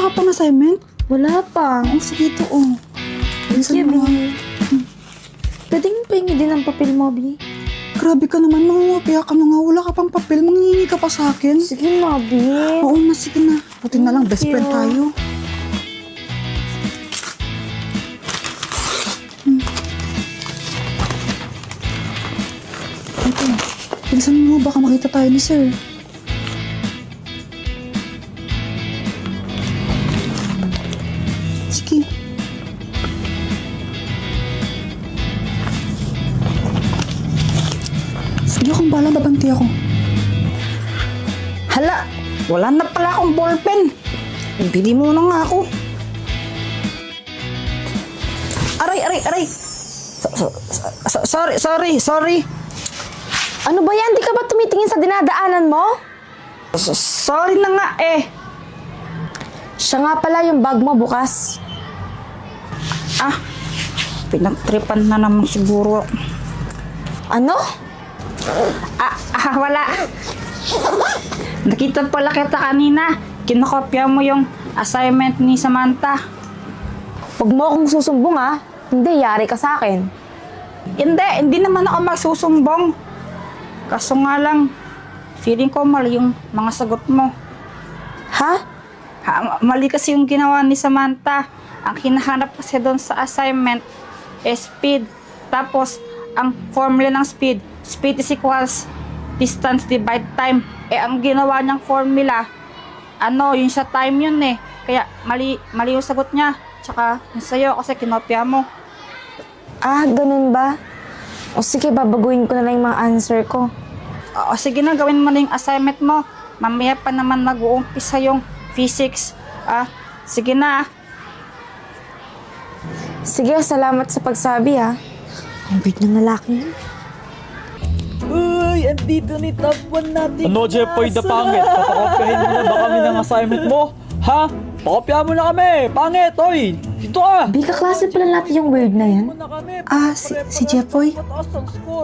Wala ka pang assignment? Wala pa. Ang sige ito, oh. Sige, Bilisan mo. Bi. Pwedeng pahingi din ang papel mo, Bi. Grabe ka naman, mangungopia ka na nga. Wala ka pang papel, manghihingi ka pa sa akin. Sige na, Bi. Oo na, sige na. Buti na lang, best Thank friend you. tayo. Ito, bilisan mo, baka makita tayo ni sir. Sige. Sige akong bahala, babanti ako. Hala, wala na pala akong ballpen. Bili mo na nga ako. Aray. Sorry. Ano ba yan? Di ka ba tumitingin sa dinadaanan mo? Sorry na nga eh. Siya nga pala yung bag mo bukas. Pinagtripan na naman siguro. Ano? Wala. Nakita pala kita kanina. Kinokopya mo yung assignment ni Samantha. Huwag mo akong susumbong ha. Hindi, yari ka sa akin. Hindi naman ako magsusumbong. Kaso nga lang, feeling ko mali yung mga sagot mo. Ha? Mali kasi yung ginawa ni Samantha. Ang hinahanap kasi doon sa assignment is speed. Tapos, ang formula ng speed is equals distance divide time. Ang ginawa niyang formula, yung sa time yun eh. Kaya, mali yung sagot niya. Tsaka, yung sa'yo kasi kinopya mo. Ganun ba? O sige, babaguhin ko na lang yung mga answer ko. Sige na, gawin mo na yung assignment mo. Mamaya pa naman mag-uumpisa yung physics. Sige na. Sige, salamat sa pagsabi ha. Ang weird ng lalaki yun. Uy, andito ni top 1 natin. Ano, Jeffoy, the pangit? Papakopyahin mo na ba kami ng assignment mo? Ha? Pakopya mo na kami! Pangit, oy! Dito ka! Bi, kaklase pala natin yung weird na yan. Si Jeffoy?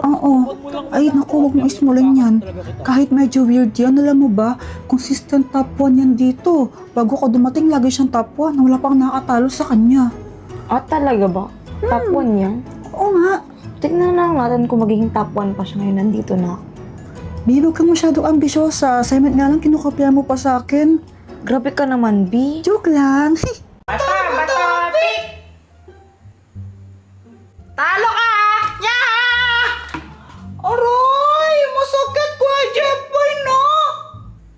Oo. Ay, naku, huwag mo ismulan yan. Kahit medyo weird yan, alam mo ba, consistent top 1 yan dito. Bago ka dumating, lagi siyang top 1 na wala pang nakatalo sa kanya. Talaga ba? Top 1 yan? Oo nga. Tignan na natin kung magiging top 1 pa siya ngayon. Nandito na ako. Babe, huwag kang masyadong ambisyosa. Assignment nga lang, kinukopya mo pa sa akin. Grabe ka naman, Bi. Joke lang. Bato, pick! Talo ka! Yeah! Aray! Masakit ko Jeffoy, no?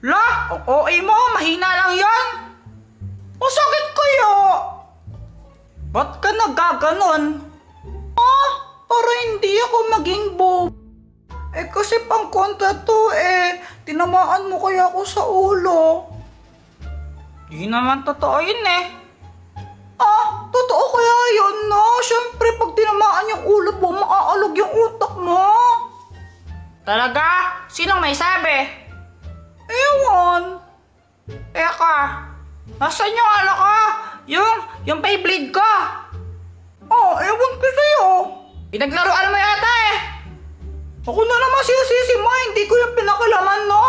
La! OA mo, mahina lang yan. Masakit kayo! Ba't ka nagkaganon? Para hindi ako maging bob. Kasi pang kontra to tinamaan mo kaya ako sa ulo. Di naman totoo yun totoo kaya yun, no? Siyempre, pag tinamaan yung ulo mo, makaalog yung utak mo. Talaga? Sinong may sabi? Ewan. Teka, nasan yung yung Beyblade ko? Ewan ko sa'yo. Pinaglaruan mo yata Ako na naman sisi mo, hindi ko yung pinakalaman, no?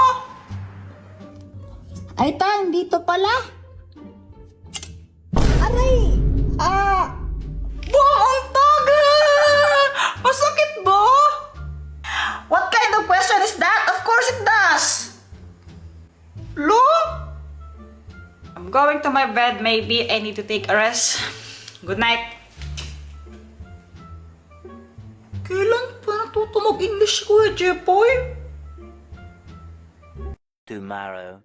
Ay, Tan, dito pala. Aray! Buong masakit ba? What kind of question is that? Of course it does. Lo? I'm going to my bed. Maybe I need to take a rest. Good night. Kailan pa natuto mag-English ko Jeffoy? Tomorrow.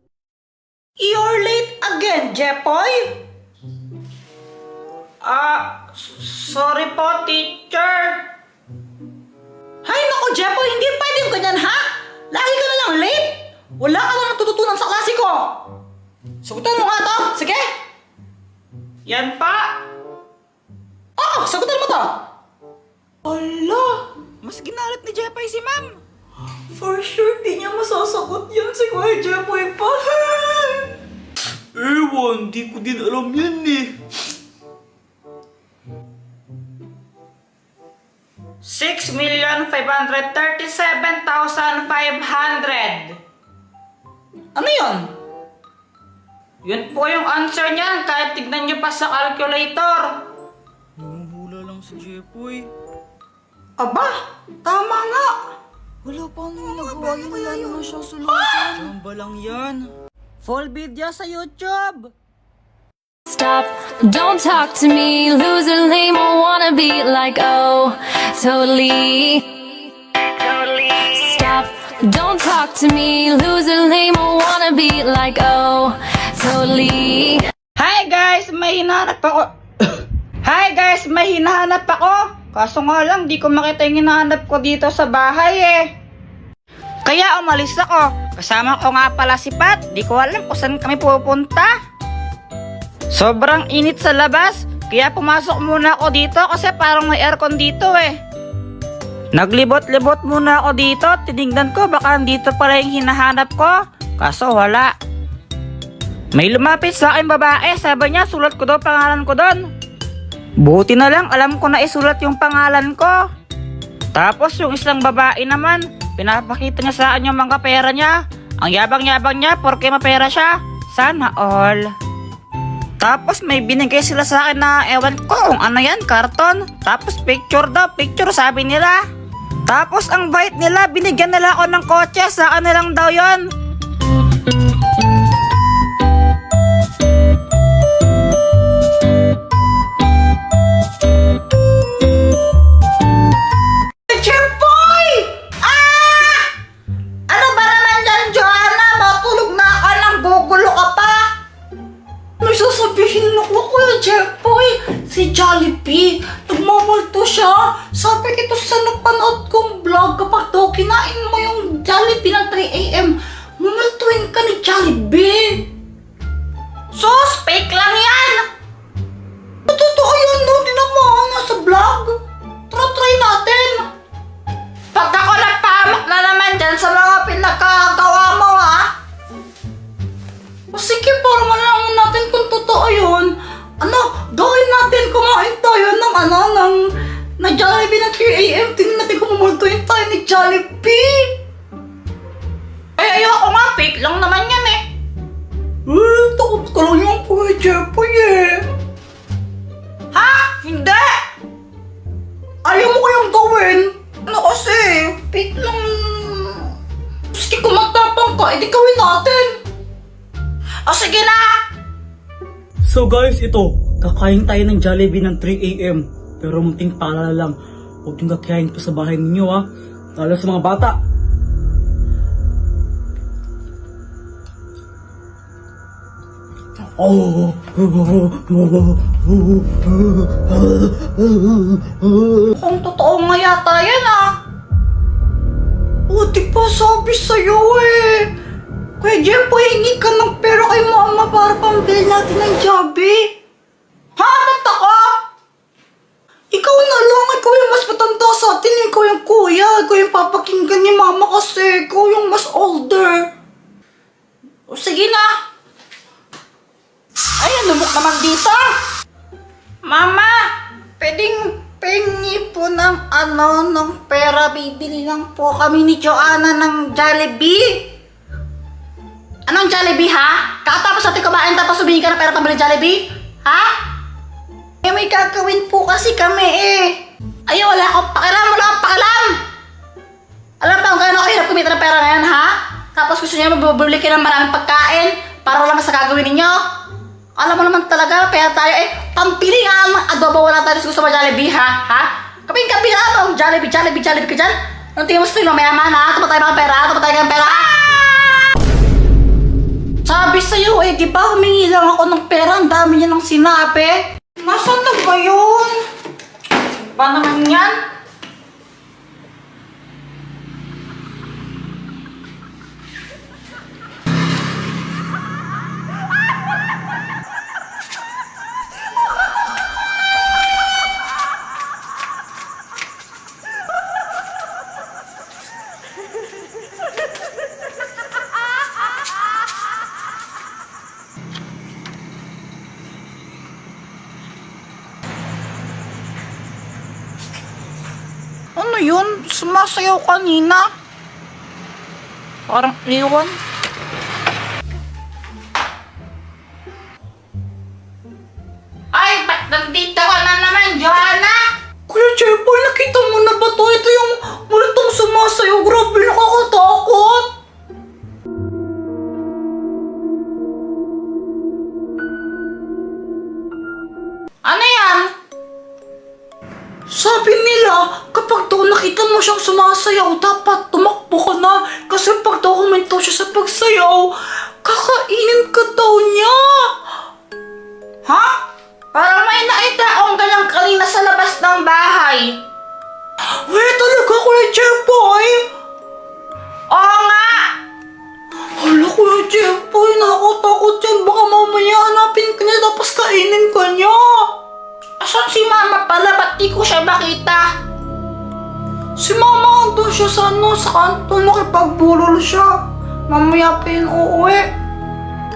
You're late again, Jeffoy? Sorry po, teacher. Hay nako, Jeffoy, hindi pwedeng ganyan, ha? Lagi ka na lang late. Wala ka lang natututunan sa klase ko. Sagutan mo nga to, sige. Yan pa. Sagutan mo to. Ala, mas ginalit ni Jeffoy si ma'am. For sure, di niya masasagot yan si Kuya Jeffoy pa. Ewan, di ko din alam yan eh. 6,537,500. Ano yun? Yun po yung answer niyan kahit tignan nyo pa sa calculator. Nanguhula lang si Jepoy. Aba, tama nga. Wala pa nang nagawa yun. Wala naman siyang solusyon. Chamba lang yan. Full video sa YouTube. Stop, don't talk to me, loser, lame, or wanna be like, oh, totally. Stop, don't talk to me, loser, lame, or wanna be like, oh, totally. Hi guys, may hinahanap ako. Hi guys, may hinahanap ako. Kaso nga lang, di ko makita yung hinahanap ko dito sa bahay eh. Kaya umalis ako. Kasama ko nga pala si Pat. Di ko alam kung saan kami pupunta. Sobrang init sa labas. Kaya pumasok muna ako dito kasi parang may aircon dito eh. Naglibot-libot muna ako dito. Tinignan ko baka dito pala yung hinahanap ko. Kaso wala. May lumapit sa akin babae. Sabi niya sulat ko daw pangalan ko doon. Buti na lang alam ko na isulat yung pangalan ko. Tapos yung isang babae naman, pinapakita niya sa akin yung mga pera niya. Ang yabang-yabang niya porque mapera siya. Sana all. Tapos may binigay sila sa akin na ewan ko kung ano yan, karton. Tapos picture daw, picture sabi nila. Tapos ang bait nila, binigyan nila ako ng kotse, sa akin na lang daw yon. Jepoy! Ah! Ano ba naman yan, Joanna? Matulog na ka ng gugulo ka pa. May sasabihin ako, Kuya Jepoy. Si Jollibee, nagmamulto siya. Sabi ito sa napanood kong vlog, kapag daw kinain mo yung Jollibee ng 3 a.m., mumultuin ka ni Jollibee. Sus, fake lang yan. Totoo yan, no? Di naman nasa vlog. Try natin. Pag ako nagpahamak na naman dyan sa mga pinagkagawa mo, ha? O sige, para malaman natin kung totoo yun. Ano, gawin natin, kumain tayo ng Jollibee na 3 a.m. Tingnan natin kung mumultuin tayo ni Jollibee. Ay, ayoko nga, fake lang naman yan eh. Takot ko lang yung Kuya Jepoy eh. Ha? Hindi! Ayaw mo kayang gawin? Ano kasi? Fake lang. Sige, kung magtapang ka, edi gawin natin. O sige na! So guys, ito. Kakain tayo ng Jollibee ng 3 a.m. Pero munting paalala lang. Huwag yung kakain pa sa bahay ninyo ha. Lalo sa mga bata. Kung totoo nga yata yan ah. O, di ba sabi sa'yo eh. Kuya Jepoy, hingi ka ng pera kay mama para pambili natin ng Jollibee. Ha? Anong tako? Ikaw na lang. Ikaw yung mas matanda sa atin. Ikaw yung kuya. Ikaw yung papakinggan ni mama kasi. Ikaw yung mas older. O, sige na. Ay, lumok naman dito. Mama, pwedeng pengi po ng ng pera. Bibili lang po kami ni Joanna ng Jollibee. Anong Jollibee ha? Kakatapos natin kumain tapos humingi ka ng pera pambili Jollibee? Ha? Eh may gagawin po kasi kami eh. Ay wala akong pakialam, wala akong pakialam. Alam ba kung gaano kahirap kumita ng pera ngayon ha? Tapos gusto niyo mabubuli kayo ng maraming pagkain para lang sa gagawin ninyo? Alam mo naman talaga, pera tayo eh. Pampili nga ng adobo, wala tayo gusto sa Jollibee ha? Ha? Kaping-kaping na ba? Jollibee ka dyan? Anong tingin mo sa mayaman ha? Tapat tayo mga pera? Tapat tayo ng pera? Sabi sa'yo eh, di ba humingi lang ako ng pera, ang dami niya nang sinabi. Nasaan na ba yun? Ba naman yan? Ano yun? Sumasayaw kanina. Parang iwan. nandito ka na naman, Joanna! Kuya Jeboy, nakita mo na ba to? Ito yung multong sumasayo. Grabe, nakakatakot. Ano yan? Sabi nila, kapag daw nakita mo siyang sumasayaw, dapat tumakbo ka na. Kasi pag daw huminto siya sa pagsayaw, kakainin ka daw niya. Ha? Parang may nakita akong ganyan kanina sa labas ng bahay. Wait, talaga, Kuya Jeboy? Oo nga! Hala, Kuya Jeboy, nakakatakot yan. Baka mamaya hanapin ka niya tapos kainin ka niya. Asan si Mama pala? Ba't di ko siya makita? Si Mama andun siya sa kanto. Nakipagbulol siya. Mamaya pa yun uuwi.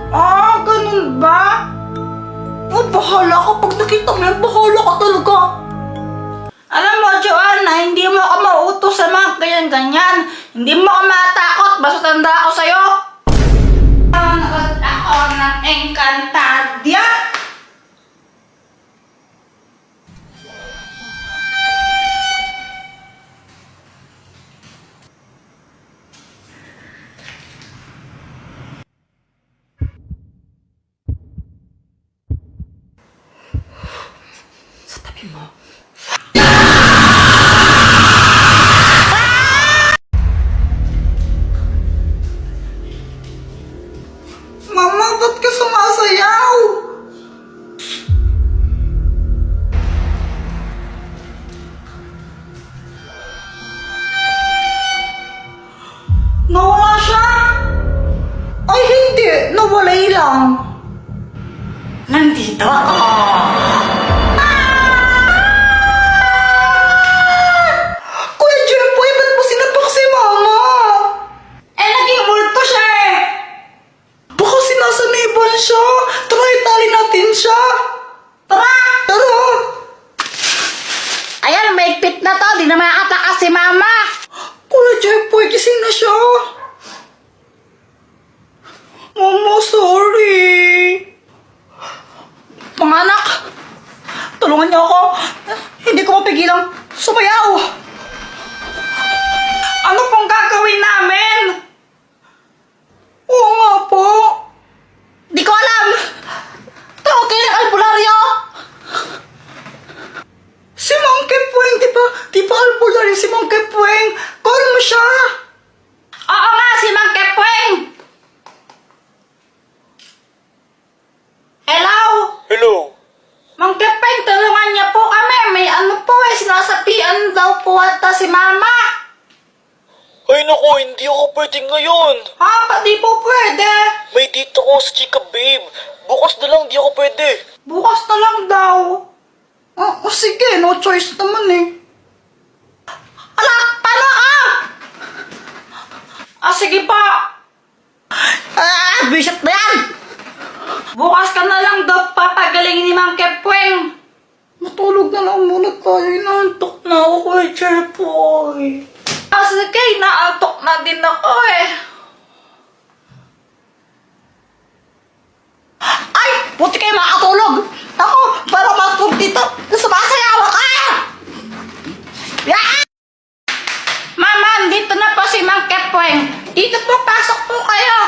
Ah, ganun ba? Oh, bahala ka. Pag nakita mo yan, bahala ka talaga. Alam mo, Joanna, hindi mo ako mautos sa mga ganyan-ganyan. Hindi mo ako matakot. Basta tanda ako sa'yo. Nanood ako ng Encantadia. Mama, ba't ka sumasayaw? Nawala siya? Ay, hindi. Nawalay lang. Nandito ako. Kuya Jeboy, ba't mo sinapak si Mama? Naging multo siya eh. Baka sinasaniban siya. Tara, itali natin siya. Tara! Tara! Ayan, maigpit na to. Di na makatakas si Mama. Kuya Jeboy, gising na siya. Mama, sorry. Mga anak, tulungan niyo ako. Hindi ko mapigilang sumayaw. Ano pong gagawin namin? Oo nga po. Di ko alam. Tawagin ang albularyo. Si Monkey Puwing, di ba albularyo si Monkey Puwing? Call mo siya. Oo nga, si Monkey Puwing. Hello? Hello? Monkey Puwing, tulungan niya po kami. May ano po eh, sinasapian daw po ata si Mama. Ay naku, hindi ako pwede ngayon. Ba't di po pwede? May dito ko sa chika babe. Bukas na lang di ako pwede. Bukas na lang daw. Sige, no choice naman eh. Ala, paano ka? Sige pa. Bisit na yan. Bukas ka na lang daw papagalingin ni Mang Kepweng. Matulog na lang muna tayo. Inaantok na ako kay Jeboy. Sige, naantok na din ako eh. Ay! Buti kayo makatulog! Ako, para matulog dito, sumasayaw ka! Yeah! Mama, dito na po si Mang Kepweng. Dito po, pasok po kayo.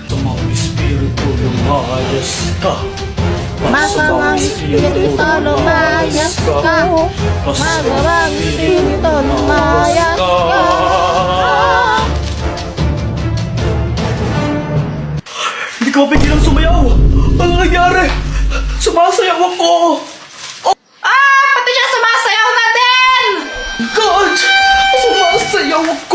Tumang espiritu lumayas ka. Masamang espiritu lumayas ka. Masamang espiritu lumayas ka. Hindi ko mapigilang sumayaw. Ano nangyari? Sumasayaw ako. Pati siya sumasayaw na din! God! Sumasayaw ako.